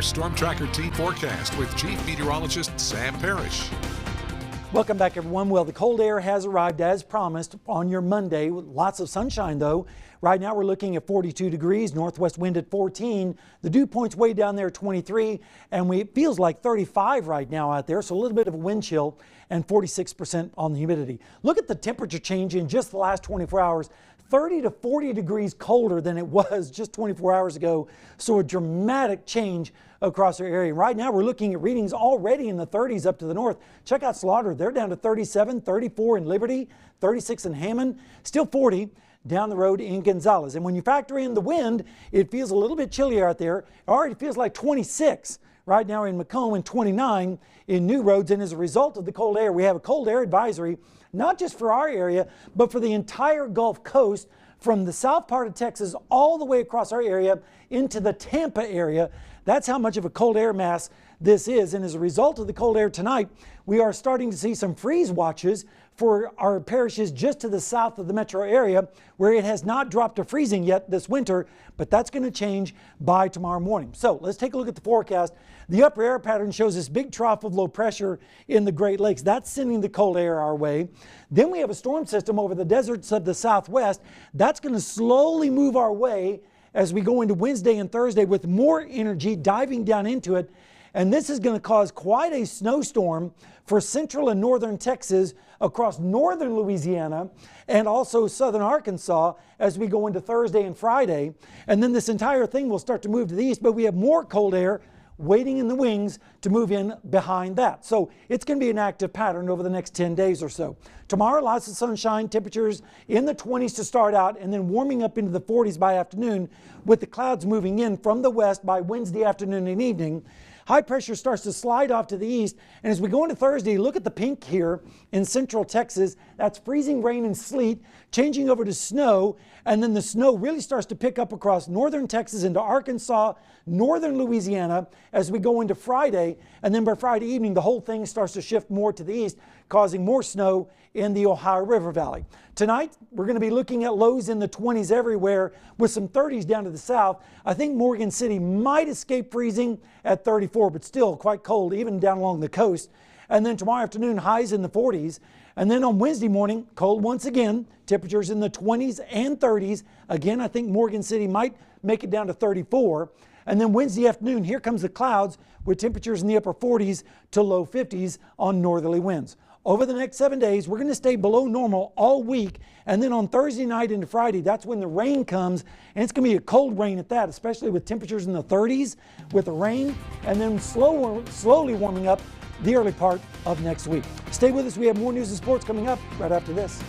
StormTracker Team forecast with Chief Meteorologist Sam Parish. Welcome back, everyone. Well, the cold air has arrived as promised on your Monday. Lots of sunshine, though. Right now, we're looking at 42 degrees, northwest wind at 14. The dew point's way down there at 23, and it feels like 35 right now out there, so a little bit of a wind chill and 46% on the humidity. Look at the temperature change in just the last 24 hours. 30 to 40 degrees colder than it was just 24 hours ago, so a dramatic change across our area. Right now, we're looking at readings already in the 30s up to the north. Check out Slaughter. They're down to 37, 34 in Liberty, 36 in Hammond, still 40 down the road in Gonzales. And when you factor in the wind, it feels a little bit chillier out there. It already feels like 26 right now in Macomb and 29 in New Roads. And as a result of the cold air, we have a cold air advisory, not just for our area, but for the entire Gulf Coast, from the south part of Texas all the way across our area into the Tampa area. That's how much of a cold air mass this is. And as a result of the cold air tonight, we are starting to see some freeze watches for our parishes just to the south of the metro area, where it has not dropped to freezing yet this winter, but that's going to change by tomorrow morning. So let's take a look at the forecast. The upper air pattern shows this big trough of low pressure in the Great Lakes. That's sending the cold air our way. Then we have a storm system over the deserts of the southwest. That's going to slowly move our way as we go into Wednesday and Thursday with more energy diving down into it. And this is going to cause quite a snowstorm for central and northern Texas, across northern Louisiana, and also southern Arkansas as we go into Thursday and Friday. And then this entire thing will start to move to the east, but we have more cold air waiting in the wings to move in behind that. So it's going to be an active pattern over the next 10 days or so. Tomorrow, lots of sunshine, temperatures in the 20s to start out, and then warming up into the 40s by afternoon, with the clouds moving in from the west by Wednesday afternoon and evening. High pressure starts to slide off to the east, and as we go into Thursday, look at the pink here in central Texas. That's freezing rain and sleet changing over to snow, and then the snow really starts to pick up across northern Texas into Arkansas, northern Louisiana as we go into Friday, and then by Friday evening the whole thing starts to shift more to the east, causing more snow in the Ohio River Valley. Tonight, we're going to be looking at lows in the 20s everywhere with some 30s down to the south. I think Morgan City might escape freezing at 34, but still quite cold even down along the coast. And then tomorrow afternoon, highs in the 40s. And then on Wednesday morning, cold once again, temperatures in the 20s and 30s. Again, I think Morgan City might make it down to 34. And then Wednesday afternoon, here comes the clouds with temperatures in the upper 40s to low 50s on northerly winds. Over the next 7 days, we're going to stay below normal all week. And then on Thursday night into Friday, that's when the rain comes. And it's going to be a cold rain at that, especially with temperatures in the 30s with the rain. And then slowly warming up the early part of next week. Stay with us. We have more news and sports coming up right after this.